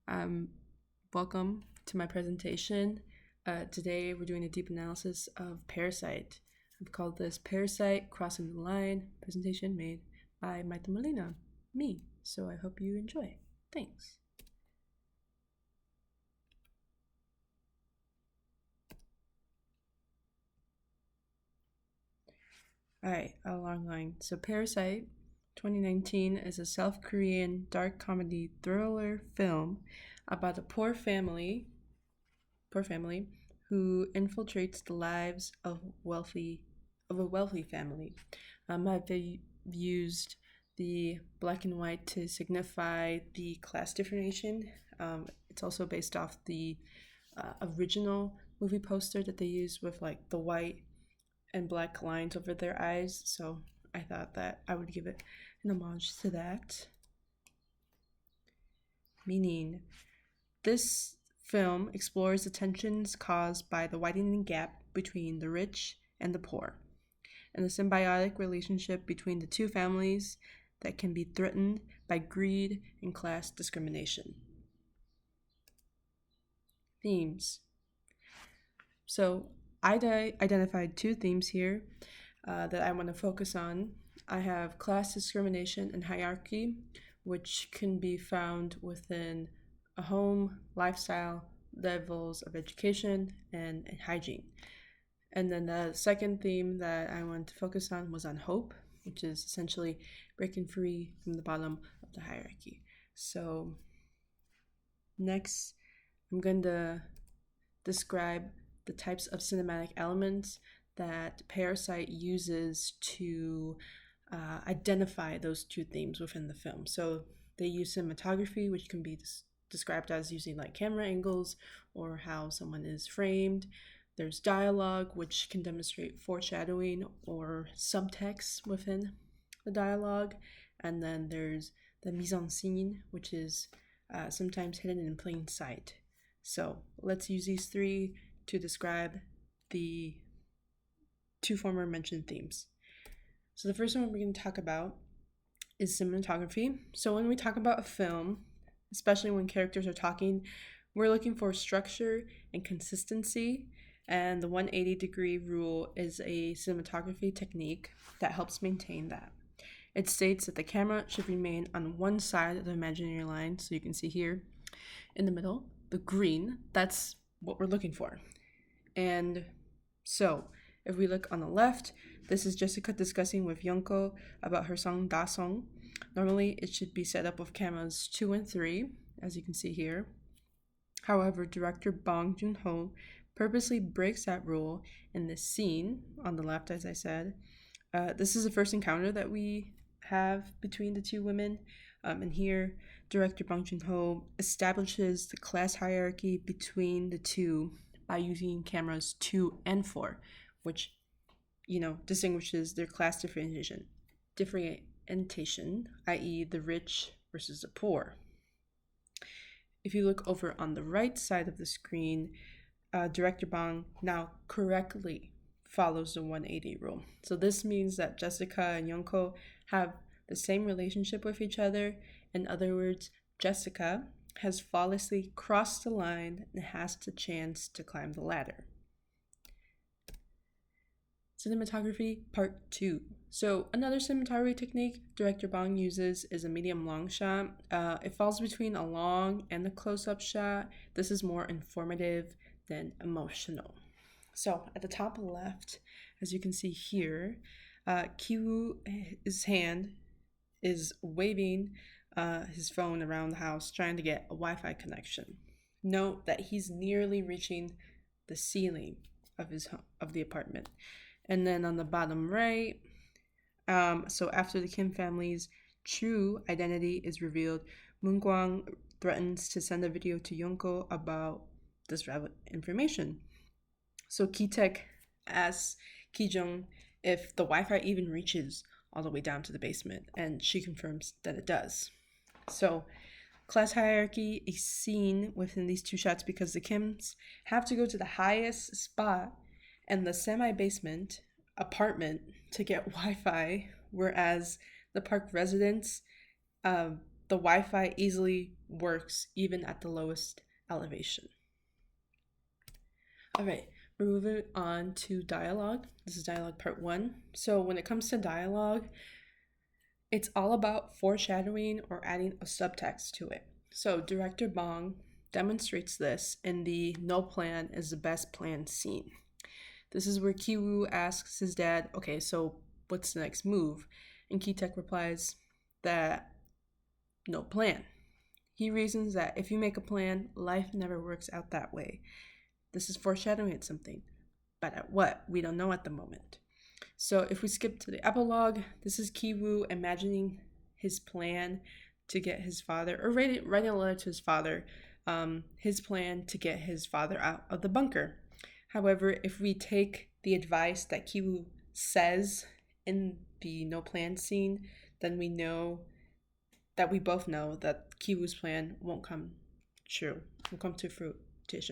Welcome to my presentation. Today we're doing a deep analysis of Parasite. I've called this Parasite Crossing the Line presentation made by Maita Molina, me. So I hope you enjoy. Thanks. Alright, a long line. So Parasite 2019 is a South Korean dark comedy thriller film about a poor family who infiltrates the lives of a wealthy family. I've used the black and white to signify the class differentiation. It's also based off the original movie poster that they use with like the white and black lines over their eyes. So I thought that I would give it an homage to that. Meaning, this film explores the tensions caused by the widening gap between the rich and the poor, and the symbiotic relationship between the two families that can be threatened by greed and class discrimination. Themes. So I identified two themes here that I want to focus on. I have class discrimination and hierarchy, which can be found within a home, lifestyle, levels of education, and hygiene. And then the second theme that I wanted to focus on was on hope, which is essentially breaking free from the bottom of the hierarchy. So next, I'm going to describe the types of cinematic elements that Parasite uses to identify those two themes within the film. So they use cinematography, which can be described as using like camera angles or how someone is framed. There's dialogue, which can demonstrate foreshadowing or subtext within the dialogue. And then there's the mise en scene, which is sometimes hidden in plain sight. So let's use these three to describe the two former mentioned themes. So the first one we're going to talk about is cinematography. So when we talk about a film, especially when characters are talking, we're looking for structure and consistency. And the 180-degree rule is a cinematography technique that helps maintain that. It states that the camera should remain on one side of the imaginary line. So you can see here in the middle, the green, that's what we're looking for. And so if we look on the left, this is Jessica discussing with Yonko about her song Da Song. Normally, it should be set up with cameras 2 and 3, as you can see here. However, director Bong Joon-ho purposely breaks that rule in this scene on the left, as I said. This is the first encounter that we have between the two women. And here, director Bong Joon-ho establishes the class hierarchy between the two by using cameras 2 and 4, which distinguishes their class differentiation, i.e. the rich versus the poor. If you look over on the right side of the screen, director Bong now correctly follows the 180 rule. So this means that Jessica and Yonko have the same relationship with each other. In other words, Jessica has flawlessly crossed the line and has the chance to climb the ladder. Cinematography Part 2. So another cinematography technique director Bong uses is a medium long shot. It falls between a long and a close-up shot. This is more informative than emotional. So at the top left, as you can see here, Kiwoo's hand is waving his phone around the house trying to get a Wi-Fi connection. Note that he's nearly reaching the ceiling of the apartment. And then on the bottom right, so after the Kim family's true identity is revealed, Moon Kwang threatens to send a video to Yonko about this information. So Ki-taek asks Ki-jung if the Wi-Fi even reaches all the way down to the basement, and she confirms that it does. So class hierarchy is seen within these two shots because the Kims have to go to the highest spot and the semi-basement apartment to get Wi-Fi, whereas the Park residents the Wi-Fi easily works even at the lowest elevation. All right, we're moving on to dialogue. This is dialogue part 1. So when it comes to dialogue, it's all about foreshadowing or adding a subtext to it. So director Bong demonstrates this in the "No plan is the best plan" scene. This is where Kiwoo asks his dad, okay, so what's the next move? And Ki-taek replies that no plan. He reasons that if you make a plan, life never works out that way. This is foreshadowing at something. But at what? We don't know at the moment. So if we skip to the epilogue, this is Kiwoo imagining his plan to get his father, or writing a letter to his father, his plan to get his father out of the bunker. However, if we take the advice that Kiwoo says in the no plan scene, then we know that we both know that Kiwoo's plan won't come true, won't come to fruition.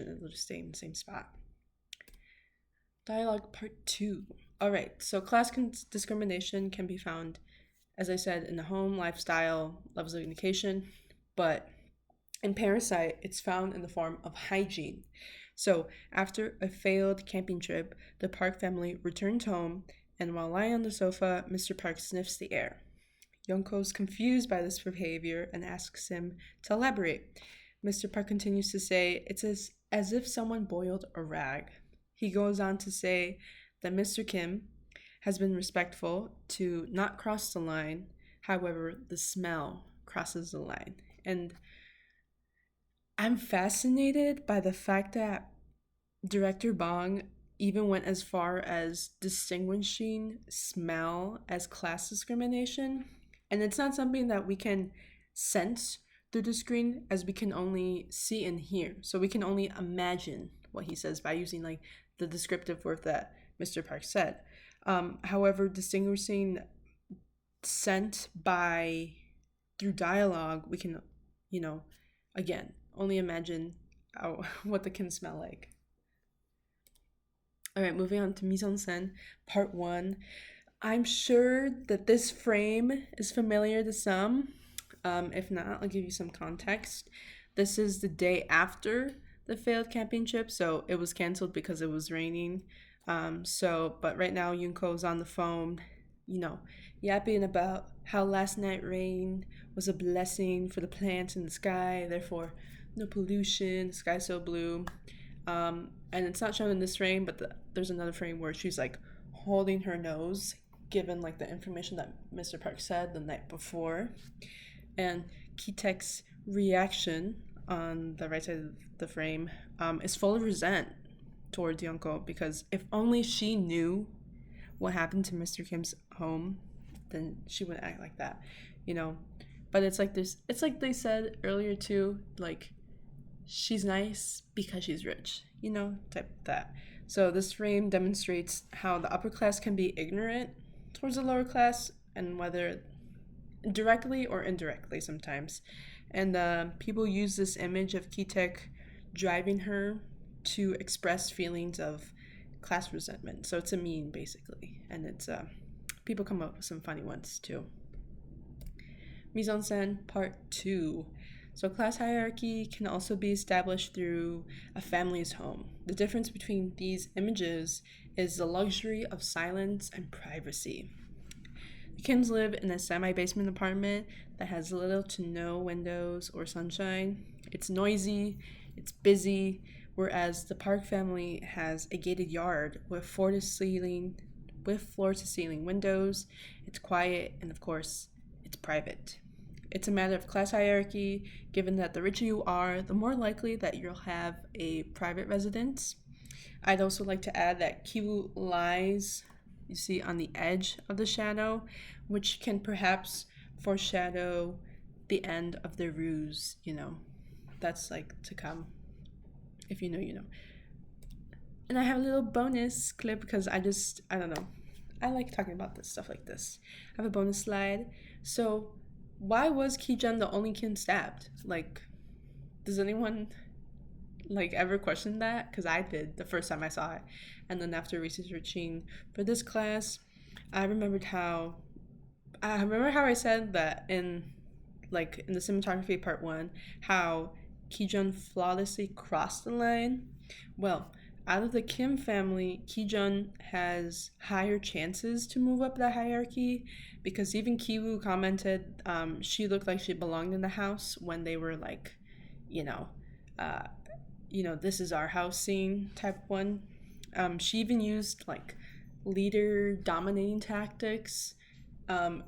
It'll just stay in the same spot. Dialogue part 2. All right, so class discrimination can be found, as I said, in the home, lifestyle, levels of education, but in Parasite, it's found in the form of hygiene. So after a failed camping trip, the Park family returns home, and while lying on the sofa, Mr. Park sniffs the air. Yonko's confused by this behavior and asks him to elaborate. Mr. Park continues to say, it's as if someone boiled a rag. He goes on to say that Mr. Kim has been respectful to not cross the line, however, the smell crosses the line. And I'm fascinated by the fact that director Bong even went as far as distinguishing smell as class discrimination. And it's not something that we can sense through the screen, as we can only see and hear. So we can only imagine what he says by using like the descriptive word that Mr. Park said. However, distinguishing scent through dialogue, we can, again, only imagine what they can smell like. All right, moving on to mise en scène, part 1. I'm sure that this frame is familiar to some. If not, I'll give you some context. This is the day after the failed camping trip, so it was canceled because it was raining. But right now Yunko's on the phone, yapping about how last night rain was a blessing for the plants in the sky, therefore no pollution, the sky's so blue. And it's not shown in this frame, but there's another frame where she's like holding her nose, given like the information that Mr. Park said the night before. And Ki-taek's reaction on the right side of the frame is full of resent towards Yonko, because if only she knew what happened to Mr. Kim's home, then she wouldn't act like that, But it's like this. It's like they said earlier too, like she's nice because she's rich, type of that. So this frame demonstrates how the upper class can be ignorant towards the lower class, and whether directly or indirectly sometimes. And people use this image of Ki-taek driving her to express feelings of class resentment. So it's a meme, basically. And it's people come up with some funny ones, too. Mise en scène, part 2. So class hierarchy can also be established through a family's home. The difference between these images is the luxury of silence and privacy. The Kims live in a semi-basement apartment that has little to no windows or sunshine. It's noisy, it's busy, whereas the Park family has a gated yard with floor-to-ceiling windows. It's quiet, and of course, it's private. It's a matter of class hierarchy. Given that the richer you are, the more likely that you'll have a private residence. I'd also like to add that Kiwoo lies, you see, on the edge of the shadow, which can perhaps foreshadow the end of their ruse, That's like to come. If you know, you know. And I have a little bonus clip because I don't know. I like talking about this stuff like this. I have a bonus slide. So, why was Ki-jun the only kid stabbed? Like, does anyone ever question that? Because I did the first time I saw it. And then after researching for this class, I remember how I said that in like in the cinematography part one, how Kijun flawlessly crossed the line. Well, out of the Kim family, Kijun has higher chances to move up the hierarchy because even Kiwoo commented she looked like she belonged in the house when they were like, you know, uh, this is our house scene type one. She even used like leader dominating tactics um,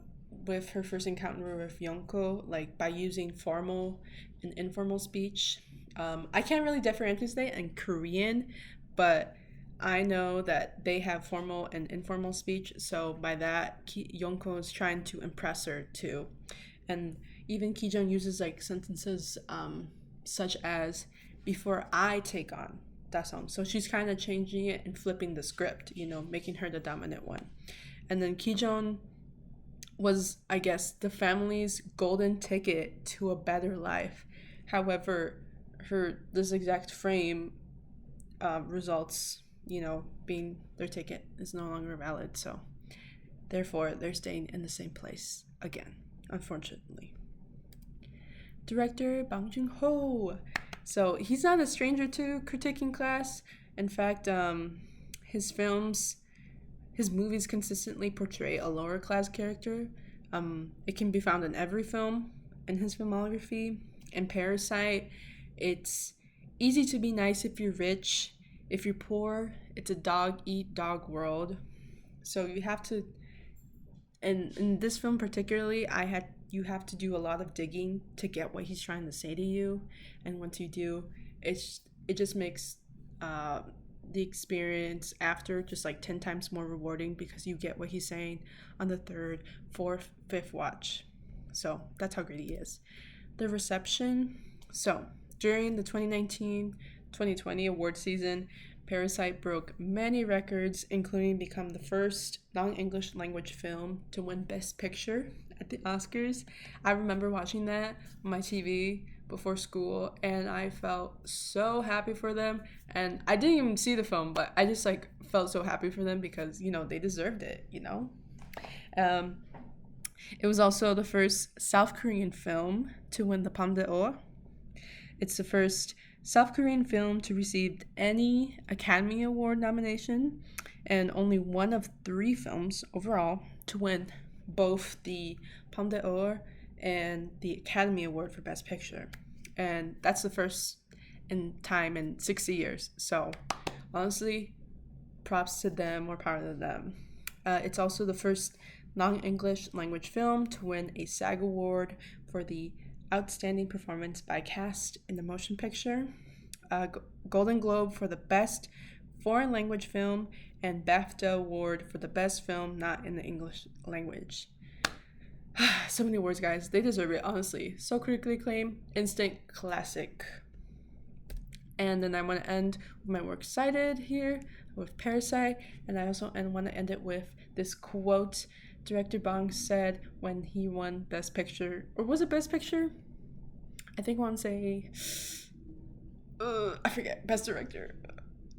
with her first encounter with Yonko, like by using formal and informal speech. I can't really differentiate in Korean, but I know that they have formal and informal speech. So by that, Yonko is trying to impress her too, and even Kijun uses like sentences such as "before I take on." Dasong. So she's kind of changing it and flipping the script, making her the dominant one. And then Kijun was, I guess, the family's golden ticket to a better life. However, this exact frame results, being their ticket is no longer valid. So therefore, they're staying in the same place again, unfortunately. Director Bang Joon-ho. So he's not a stranger to critiquing class. In fact, his movies consistently portray a lower class character. It can be found in every film in his filmography. In Parasite, it's easy to be nice if you're rich. If you're poor, it's a dog eat dog world. So you have to, and in this film particularly, you have to do a lot of digging to get what he's trying to say to you, and once you do, it just makes the experience after just like 10 times more rewarding because you get what he's saying on the third, fourth, fifth watch. So that's how great he is. The reception. So during the 2019-2020 award season, Parasite broke many records, including become the first non-English language film to win Best Picture at the Oscars. I remember watching that on my TV before school, and I felt so happy for them. And I didn't even see the film, but I just like felt so happy for them because they deserved it. It was also the first South Korean film to win the Palme d'Or. It's the first South Korean film to receive any Academy Award nomination, and only one of 3 films overall to win both the Palme d'Or and the Academy Award for Best Picture. And that's the first in time in 60 years. So honestly, props to them, more power to them. It's also the first non-English language film to win a SAG Award for the Outstanding Performance by Cast in the Motion Picture, Golden Globe for the Best Foreign Language Film, and BAFTA Award for the Best Film Not in the English Language. So many awards, guys. They deserve it, honestly. So critically acclaimed, instant classic. And then I want to end with my works cited here with Parasite, and I also want to end it with this quote director Bong said when he won Best Picture, or was it Best Picture? I think I want to say, I forget, Best Director.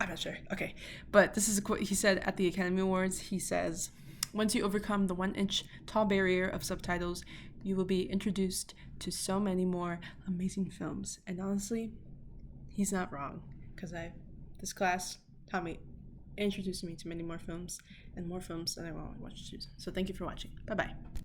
I'm not sure. Okay, but this is a quote he said at the Academy Awards. He says, "Once you overcome the 1-inch tall barrier of subtitles, you will be introduced to so many more amazing films." And honestly, he's not wrong, because this class taught me, introduced me to many more films, and more films than I want to watch. So thank you for watching. Bye-bye.